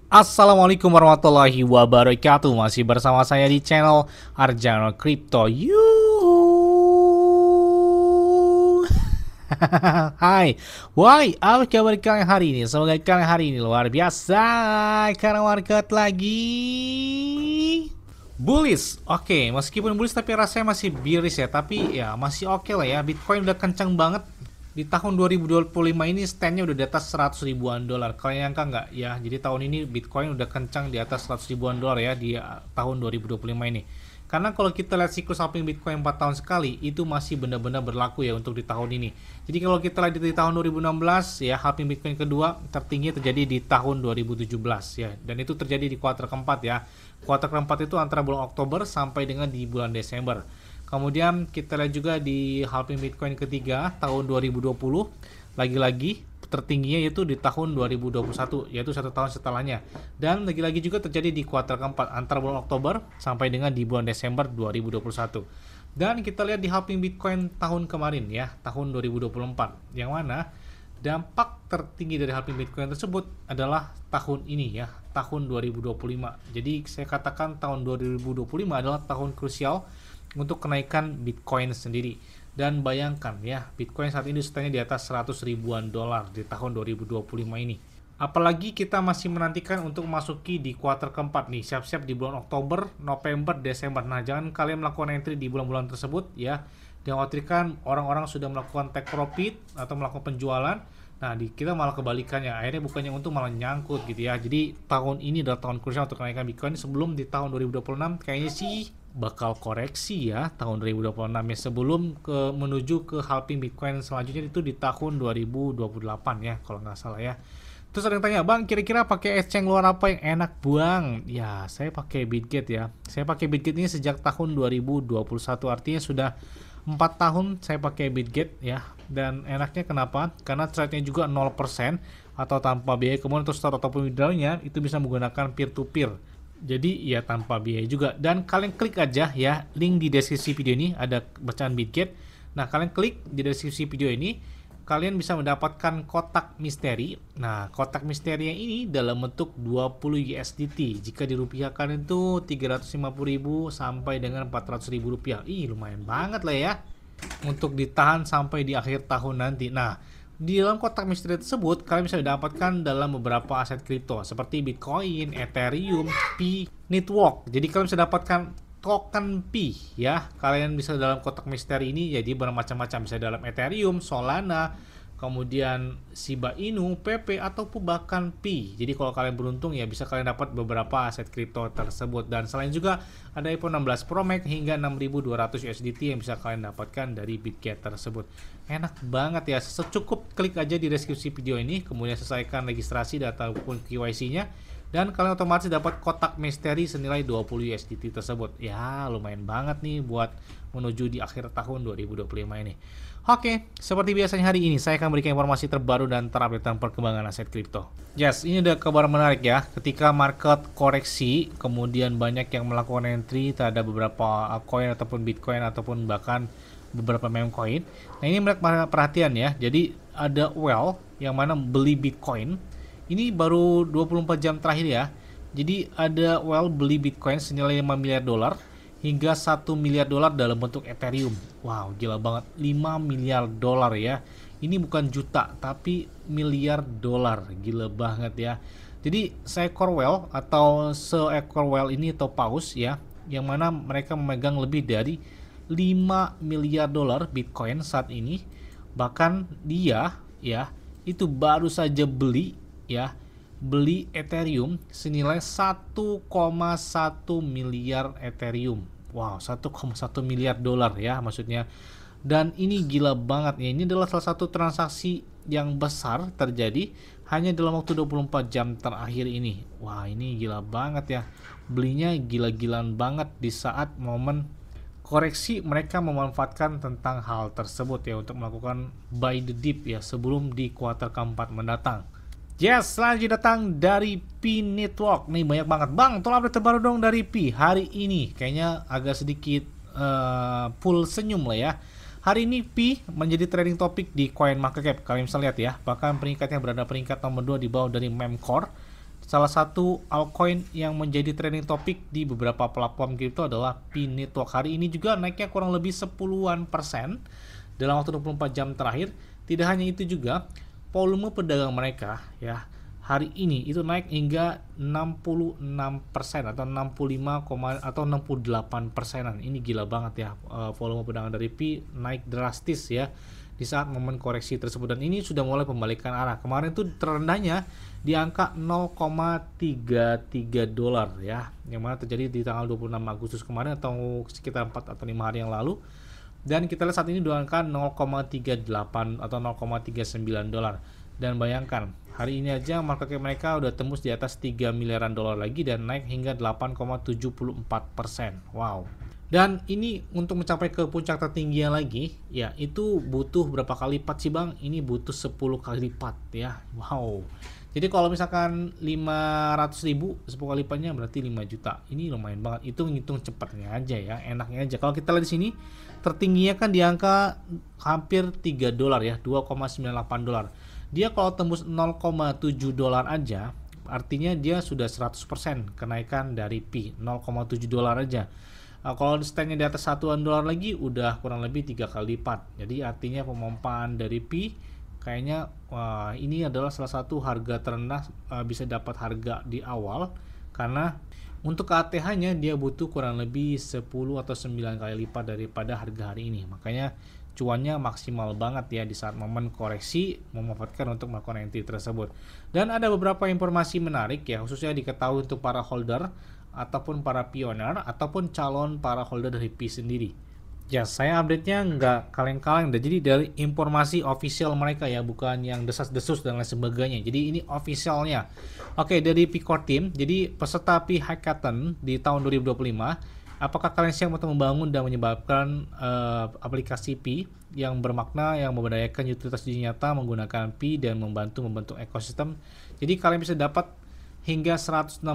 Assalamualaikum warahmatullahi wabarakatuh. Masih bersama saya di channel Arjano Crypto. Hai, why? Apa kabar kalian hari ini? Semoga kalian hari ini luar biasa karena market lagi bullish. Oke, meskipun bullish tapi rasanya masih bearish ya. Tapi ya masih oke lah ya. Bitcoin udah kencang banget di tahun 2025 ini, standnya udah di atas 100 ribuan dolar. Kalian nyangka nggak ya? Jadi tahun ini Bitcoin udah kencang di atas 100 ribuan dolar ya di tahun 2025 ini. Karena kalau kita lihat siklus halving Bitcoin 4 tahun sekali, itu masih benar-benar berlaku ya untuk di tahun ini. Jadi kalau kita lihat di tahun 2016 ya, halving Bitcoin kedua tertinggi terjadi di tahun 2017 ya. Dan itu terjadi di kuartal keempat ya. Kuartal keempat itu antara bulan Oktober sampai dengan di bulan Desember. Kemudian kita lihat juga di halving Bitcoin ketiga tahun 2020, lagi-lagi tertingginya yaitu di tahun 2021, yaitu 1 tahun setelahnya. Dan lagi-lagi juga terjadi di kuartal keempat antara bulan Oktober sampai dengan di bulan Desember 2021. Dan kita lihat di halving Bitcoin tahun kemarin ya, tahun 2024, yang mana dampak tertinggi dari halving Bitcoin tersebut adalah tahun ini ya, tahun 2025. Jadi saya katakan tahun 2025 adalah tahun krusial untuk kenaikan Bitcoin sendiri. Dan bayangkan ya, Bitcoin saat ini setanya di atas 100 ribuan dolar di tahun 2025 ini. Apalagi kita masih menantikan untuk memasuki di kuartal keempat nih, siap-siap di bulan Oktober, November, Desember. Nah, jangan kalian melakukan entry di bulan-bulan tersebut ya. Dikhawatirkan orang-orang sudah melakukan take profit atau melakukan penjualan. Nah, kita malah kebalikannya. Akhirnya bukannya untung malah nyangkut gitu ya. Jadi tahun ini adalah tahun krusial untuk kenaikan Bitcoin. Sebelum di tahun 2026 kayaknya sih bakal koreksi ya tahun 2026 ya, sebelum menuju ke halving Bitcoin selanjutnya itu di tahun 2028 ya kalau nggak salah ya. Terus ada yang tanya, bang kira-kira pakai exchange luar apa yang enak bang? Ya saya pakai Bitget ya. Saya pakai Bitget ini sejak tahun 2021, artinya sudah 4 tahun saya pakai Bitget ya. Dan enaknya kenapa? Karena trade-nya juga 0% atau tanpa biaya, kemudian untuk store ataupun withdrawal-nya itu bisa menggunakan peer to peer. Jadi ya tanpa biaya juga. Dan kalian klik aja ya link di deskripsi video ini, ada bacaan Bitget. Nah kalian klik di deskripsi video ini, kalian bisa mendapatkan kotak misteri. Nah kotak misteri yang ini dalam bentuk 20 USDT. Jika dirupiahkan itu 350.000 sampai dengan 400.000 rupiah. Lumayan banget lah ya untuk ditahan sampai di akhir tahun nanti. Nah di dalam kotak misteri tersebut kalian bisa mendapatkan dalam beberapa aset kripto seperti Bitcoin, Ethereum, Pi, Network. Jadi kalian bisa dapatkan token Pi ya. Kalian bisa dalam kotak misteri ini jadi bermacam-macam, bisa dalam Ethereum, Solana, kemudian Shiba Inu, PP ataupun bahkan Pi. Jadi kalau kalian beruntung ya bisa kalian dapat beberapa aset kripto tersebut. Dan selain juga ada iPhone 16 Pro Max hingga 6.200 USDT yang bisa kalian dapatkan dari Bitget tersebut. Enak banget ya, secukup klik aja di deskripsi video ini, kemudian selesaikan registrasi ataupun KYC-nya, dan kalian otomatis dapat kotak misteri senilai 20 USDT tersebut. Ya lumayan banget nih buat menuju di akhir tahun 2025 ini. Oke, seperti biasanya hari ini saya akan berikan informasi terbaru dan terupdate tentang perkembangan aset kripto. Yes, ini ada kabar menarik ya. Ketika market koreksi, kemudian banyak yang melakukan entry terhadap beberapa koin ataupun Bitcoin ataupun bahkan beberapa meme coin. Nah ini menarik perhatian ya. Jadi ada Well yang mana beli Bitcoin. Ini baru 24 jam terakhir ya. Jadi ada Well beli Bitcoin senilai 5 miliar dolar hingga 1 miliar dolar dalam bentuk Ethereum. Wow, gila banget. 5 miliar dolar ya. Ini bukan juta tapi miliar dolar. Gila banget ya. Jadi seekor Well atau seekor Well ini atau paus ya, yang mana mereka memegang lebih dari 5 miliar dolar Bitcoin saat ini. Bahkan dia ya itu baru saja beli Ethereum senilai 1,1 miliar Ethereum. Wow, 1,1 miliar dolar ya maksudnya. Dan ini gila banget ya. Ini adalah salah satu transaksi yang besar terjadi hanya dalam waktu 24 jam terakhir ini. Wah, ini gila banget ya. Belinya gila-gilaan banget di saat momen koreksi. Mereka memanfaatkan tentang hal tersebut ya untuk melakukan buy the dip ya sebelum di kuartal keempat mendatang. Yes, selanjutnya datang dari Pi Network. Nih banyak banget. Bang, tolong update terbaru dong dari Pi hari ini. Kayaknya agak sedikit full senyum lah ya. Hari ini Pi menjadi trending topik di CoinMarketCap. Kalian bisa lihat ya. Bahkan peringkatnya berada peringkat nomor 2 di bawah dari Memcore. salah satu altcoin yang menjadi trending topik di beberapa platform kripto adalah Pi Network. Hari ini juga naiknya kurang lebih 10% dalam waktu 24 jam terakhir. Tidak hanya itu juga, volume pedagang mereka ya hari ini itu naik hingga 66% atau 65, atau 68%. Ini gila banget ya, volume perdagangan dari Pi naik drastis ya di saat momen koreksi tersebut, dan ini sudah mulai pembalikan arah. Kemarin tuh terendahnya di angka 0,33 dolar ya, yang mana terjadi di tanggal 26 Agustus kemarin atau sekitar 4 atau 5 hari yang lalu. Dan kita lihat saat ini di angka 0,38 atau 0,39 dolar. Dan bayangkan, hari ini aja market cap mereka udah tembus di atas 3 miliaran dolar lagi dan naik hingga 8,74%. Wow. Dan ini untuk mencapai ke puncak tertingginya lagi, ya itu butuh berapa kali lipat sih Bang? Ini butuh 10 kali lipat ya. Wow. Jadi kalau misalkan 500.000, 10 kali lipatnya berarti 5 juta. Ini lumayan banget. Itu ngitung cepatnya aja ya, enaknya aja. Kalau kita lihat di sini, tertingginya kan di angka hampir 3 dolar ya, 2,98 dolar. Dia kalau tembus 0,7 dolar aja, artinya dia sudah 100% kenaikan dari Pi, 0,7 dolar aja. Kalau standnya di atas satuan dolar lagi udah kurang lebih 3 kali lipat. Jadi artinya pemompaan dari Pi kayaknya ini adalah salah satu harga terendah, bisa dapat harga di awal, karena untuk ATH-nya dia butuh kurang lebih 10 atau 9 kali lipat daripada harga hari ini. Makanya cuannya maksimal banget ya di saat momen koreksi, memanfaatkan untuk melakukan entry tersebut. Dan ada beberapa informasi menarik ya, khususnya diketahui untuk para holder ataupun para pioner ataupun calon para holder dari Pi sendiri. Ya, saya update-nya nggak kaleng-kaleng deh. Jadi dari informasi official mereka ya, bukan yang desas-desus dan lain sebagainya. Jadi ini officialnya. Oke, dari Pi Core Team. Jadi peserta Pi Hackathon di tahun 2025, apakah kalian siap untuk membangun dan menyebabkan aplikasi Pi yang bermakna, yang memberdayakan utilitas nyata menggunakan Pi dan membantu membentuk ekosistem? Jadi kalian bisa dapat hingga 160.000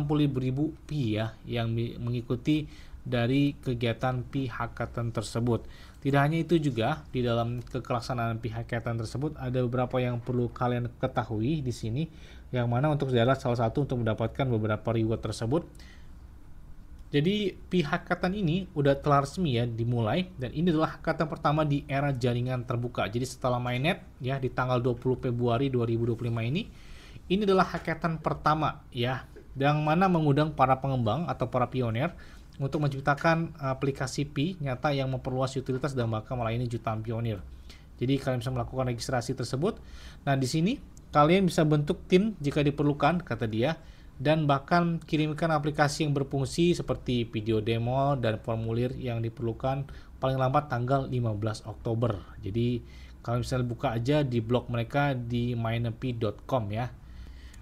Pi ya yang mengikuti dari kegiatan Pi Hackathon tersebut. Tidak hanya itu juga, di dalam kelaksanaan Pi Hackathon tersebut ada beberapa yang perlu kalian ketahui di sini, yang mana untuk adalah salah satu untuk mendapatkan beberapa reward tersebut. Jadi Pi Hackathon ini udah telah resmi ya dimulai, dan ini adalah hackathon pertama di era jaringan terbuka. Jadi setelah mainnet ya di tanggal 20 Februari 2025 ini adalah hackathon pertama ya, yang mana mengundang para pengembang atau para pionir untuk menciptakan aplikasi Pi nyata yang memperluas utilitas dan bahkan melayani jutaan pionir. Jadi kalian bisa melakukan registrasi tersebut. Nah, di sini kalian bisa bentuk tim jika diperlukan, kata dia, dan bahkan kirimkan aplikasi yang berfungsi seperti video demo dan formulir yang diperlukan paling lambat tanggal 15 Oktober. Jadi kalian bisa buka aja di blog mereka di minepi.com ya.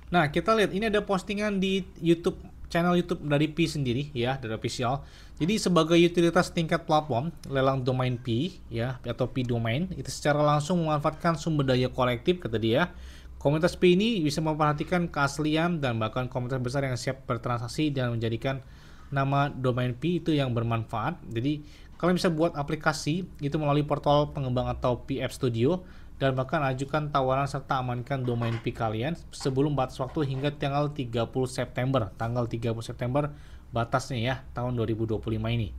Nah, kita lihat ini ada postingan di YouTube, channel YouTube dari Pi sendiri ya, dari official. Jadi sebagai utilitas tingkat platform lelang domain Pi ya, atau Pi domain, itu secara langsung memanfaatkan sumber daya kolektif, kata dia. Komunitas Pi ini bisa memperhatikan keaslian dan bahkan komunitas besar yang siap bertransaksi dan menjadikan nama domain Pi itu yang bermanfaat. Jadi kalian bisa buat aplikasi itu melalui portal pengembang atau Pi App Studio, dan bahkan ajukan tawaran serta amankan domain Pi kalian sebelum batas waktu hingga tanggal 30 September. Tanggal 30 September batasnya ya, tahun 2025 ini.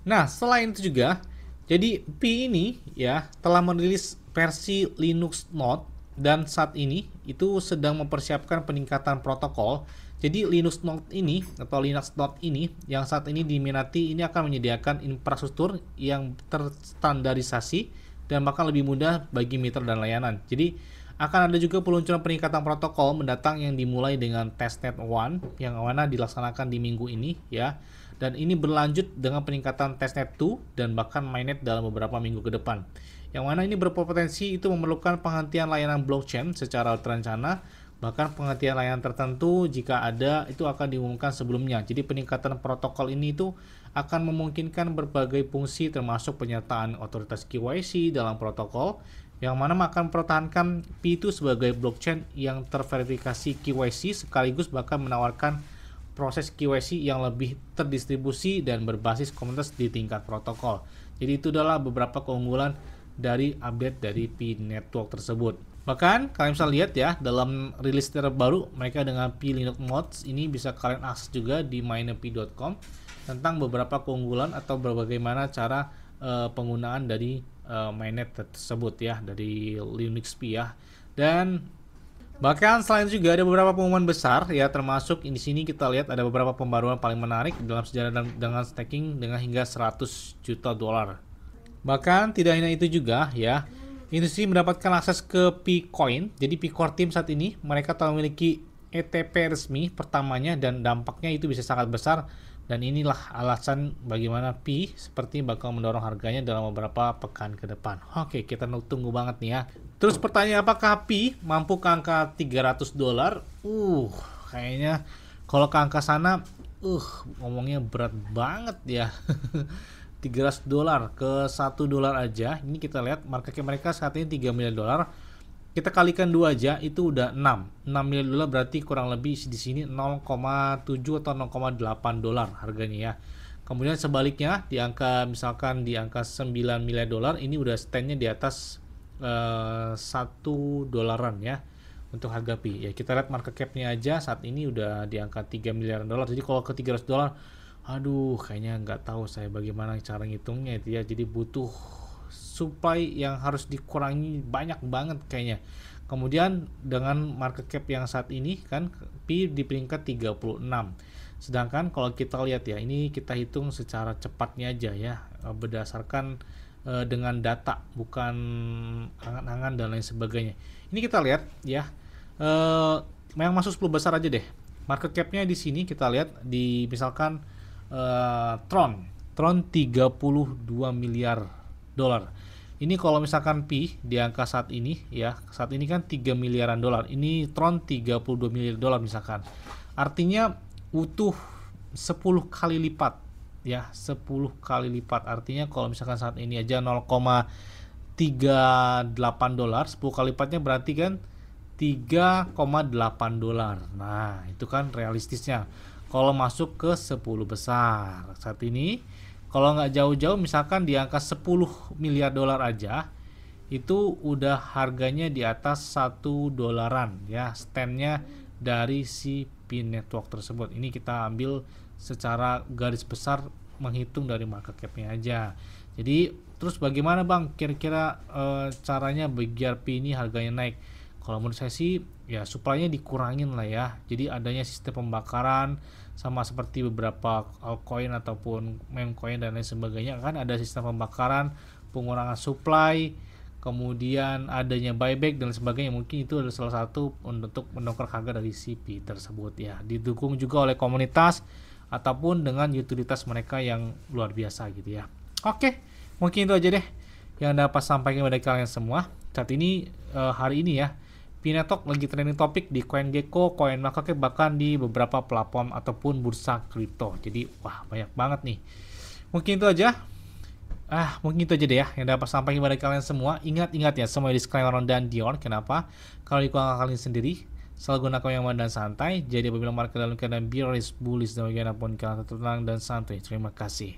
Nah, selain itu juga, jadi Pi ini ya telah merilis versi Linux Note, dan saat ini itu sedang mempersiapkan peningkatan protokol. Jadi Linux Note ini atau Linux Note ini yang saat ini diminati ini akan menyediakan infrastruktur yang terstandarisasi dan bahkan lebih mudah bagi mitra dan layanan. Jadi akan ada juga peluncuran peningkatan protokol mendatang yang dimulai dengan testnet 1 yang mana dilaksanakan di minggu ini ya. Dan ini berlanjut dengan peningkatan testnet 2 dan bahkan mainnet dalam beberapa minggu ke depan. Yang mana ini berpotensi itu memerlukan penghentian layanan blockchain secara terencana, bahkan penghentian layanan tertentu jika ada itu akan diumumkan sebelumnya. Jadi peningkatan protokol ini itu akan memungkinkan berbagai fungsi termasuk penyertaan otoritas KYC dalam protokol, yang mana akan mempertahankan Pi itu sebagai blockchain yang terverifikasi KYC sekaligus bahkan menawarkan proses KYC yang lebih terdistribusi dan berbasis komunitas di tingkat protokol. Jadi itu adalah beberapa keunggulan dari update dari Pi Network tersebut. Bahkan kalian bisa lihat ya, dalam rilis terbaru mereka dengan Pi Linux Mods ini bisa kalian akses juga di mynepi.com tentang beberapa keunggulan atau bagaimana cara penggunaan dari mainnet tersebut ya, dari Linux Pi ya. Dan bahkan selain itu juga ada beberapa pengumuman besar ya, termasuk di sini kita lihat ada beberapa pembaruan paling menarik dalam sejarah dengan staking dengan hingga 100 juta dolar. Bahkan tidak hanya itu juga ya, industri mendapatkan akses ke P-Coin. Jadi P-Core Team saat ini mereka telah memiliki ETP resmi pertamanya dan dampaknya itu bisa sangat besar, dan inilah alasan bagaimana Pi seperti bakal mendorong harganya dalam beberapa pekan ke depan. Oke, kita tunggu banget nih ya. Terus pertanyaan, apakah Pi mampu ke angka 300 dolar? Kayaknya kalau ke angka sana ngomongnya berat banget ya. 300 dolar ke 1 dolar aja. Ini kita lihat market cap mereka saat ini 3 miliar dolar. Kita kalikan 2 aja itu udah 6 miliar dolar, berarti kurang lebih di sini 0,7 atau 0,8 dolar harganya ya. Kemudian sebaliknya di angka misalkan di angka 9 miliar dolar ini udah standnya di atas 1 dolaran ya untuk harga Pi. Ya kita lihat market capnya aja saat ini udah di angka 3 miliar dolar. Jadi kalau ke 300 dolar, aduh kayaknya nggak tahu saya bagaimana cara ngitungnya itu ya. Jadi butuh supply yang harus dikurangi banyak banget kayaknya. Kemudian dengan market cap yang saat ini kan Pi di peringkat 36. Sedangkan kalau kita lihat ya, ini kita hitung secara cepatnya aja ya, berdasarkan dengan data, bukan angan-angan dan lain sebagainya. Ini kita lihat ya, yang masuk 10 besar aja deh. Market capnya di sini kita lihat di misalkan Tron 32 miliar dolar. Ini kalau misalkan Pi di angka saat ini ya, saat ini kan 3 miliaran dolar. Ini Tron 32 miliar dolar misalkan. Artinya utuh 10 kali lipat ya, 10 kali lipat. Artinya kalau misalkan saat ini aja 0,38 dolar, 10 kali lipatnya berarti kan 3,8 dolar. Nah, itu kan realistisnya kalau masuk ke 10 besar. Saat ini kalau nggak jauh-jauh misalkan di angka 10 miliar dolar aja itu udah harganya di atas 1 dolaran ya, standnya dari si Pi network tersebut. Ini kita ambil secara garis besar menghitung dari market capnya aja. Jadi terus bagaimana bang kira-kira caranya biar Pi ini harganya naik? Kalau menurut saya sih ya supply-nya dikurangin lah ya. Jadi adanya sistem pembakaran sama seperti beberapa altcoin ataupun meme coin dan lain sebagainya, kan ada sistem pembakaran, pengurangan supply, kemudian adanya buyback dan sebagainya. Mungkin itu adalah salah satu untuk mendongkrak harga dari CP tersebut ya. Didukung juga oleh komunitas ataupun dengan utilitas mereka yang luar biasa gitu ya. Oke, mungkin itu aja deh yang dapat sampaikan kepada kalian semua. Saat ini hari ini ya, Pi network lagi trending topik di CoinGecko, CoinMarketCap, bahkan di beberapa platform ataupun bursa kripto. Jadi wah banyak banget nih. Mungkin itu aja. Mungkin itu aja deh ya yang dapat sampaikan kepada kalian semua. Ingat ya, semua disclaimer dan Dior. Kenapa? Kalau dikuangkan kalian sendiri, selalu gunakan yang aman dan santai. Jadi apabila market dalam keadaan bearish, bullish dan bagaimanapun kalian tetap tenang dan santai. Terima kasih.